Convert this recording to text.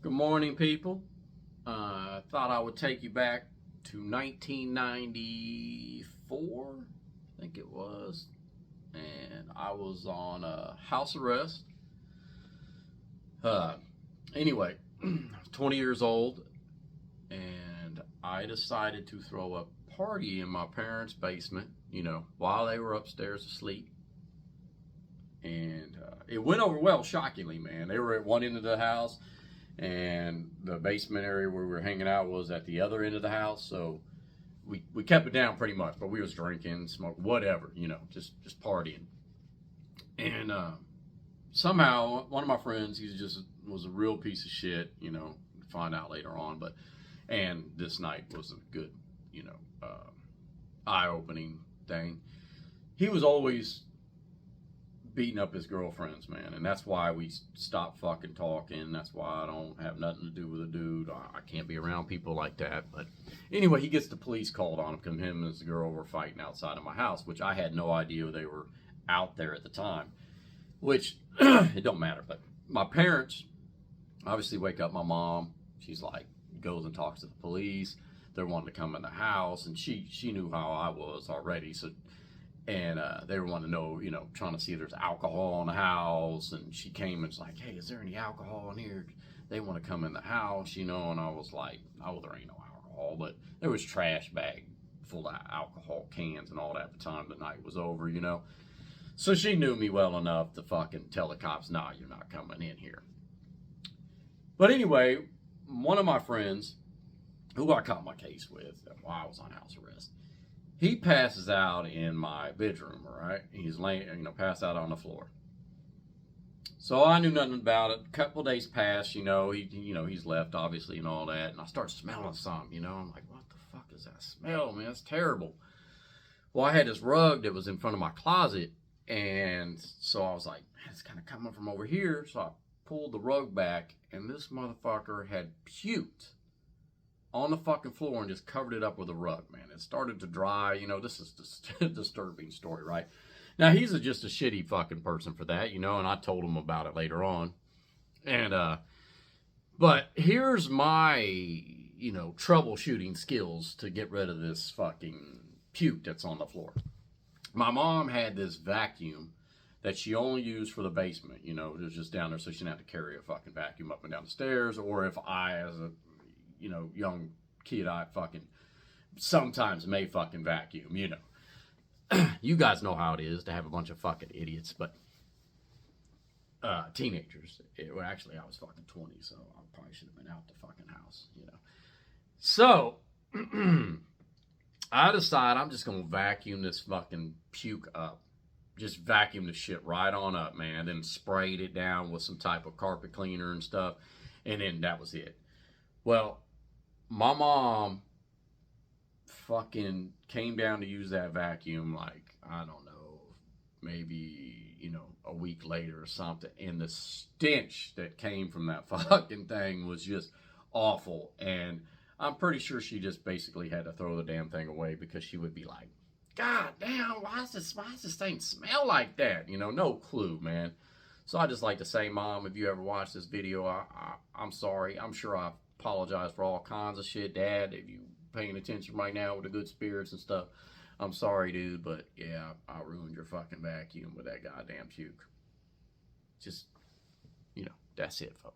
Good morning, people. I thought I would take you back to 1994, I think it was, and I was on house arrest. Anyway, I was 20 years old, and I decided to throw a party in my parents' basement, while they were upstairs asleep. And it went over well, shockingly, man. They were at one end of the house, and the basement area where we were hanging out was at the other end of the house. So we kept it down pretty much, but we was drinking, smoking, whatever, just partying. And somehow one of my friends, he was a real piece of shit, find out later on. And this night was a good, eye-opening thing. He was always beating up his girlfriends, man, and that's why we stopped fucking talking. That's why I don't have nothing to do with a dude. I can't be around people like that. But anyway, he gets the police called on him because him and his girl were fighting outside of my house, which I had no idea they were out there at the time, which it don't matter. But my parents obviously wake up my mom. She's like, goes and talks to the police. They're wanting to come in the house, and she knew how I was already, so. And they were wanting to know, trying to see if there's alcohol in the house. And she came and was like, hey, is there any alcohol in here? They want to come in the house, and I was like, oh, there ain't no alcohol. But there was trash bag full of alcohol cans and all that at the time the night was over, So she knew me well enough to fucking tell the cops, nah, you're not coming in here. But anyway, one of my friends, who I caught my case with while I was on house arrest, he passes out in my bedroom, all right? He's laying, passed out on the floor. So I knew nothing about it. A couple of days passed, he's left, obviously, and all that. And I start smelling something, I'm like, what the fuck is that smell, man? That's terrible. Well, I had this rug that was in front of my closet. And so I was like, man, it's kind of coming from over here. So I pulled the rug back, and this motherfucker had puked on the fucking floor and just covered it up with a rug, man. It started to dry. This is a disturbing story, right? Now, he's just a shitty fucking person for that, and I told him about it later on. And, but here's my, troubleshooting skills to get rid of this fucking puke that's on the floor. My mom had this vacuum that she only used for the basement, it was just down there, so she didn't have to carry a fucking vacuum up and down the stairs, or if I, as a young kid, I fucking sometimes may fucking vacuum, You guys know how it is to have a bunch of fucking idiots, but teenagers. Actually, I was fucking 20, so I probably should have been out the fucking house, So, I decide I'm just going to vacuum this fucking puke up. Just vacuum the shit right on up, man. Then sprayed it down with some type of carpet cleaner and stuff, and then that was it. Well, my mom fucking came down to use that vacuum, like, I don't know, maybe, a week later or something. And the stench that came from that fucking thing was just awful. And I'm pretty sure she just basically had to throw the damn thing away, because she would be like, God damn, why does this thing smell like that? No clue, man. So I just like to say, Mom, if you ever watch this video, I'm sorry. I'm sure I apologize for all kinds of shit. Dad, if you paying attention right now with the good spirits and stuff, I'm sorry, dude, but yeah, I ruined your fucking vacuum with that goddamn puke. Just, that's it, folks.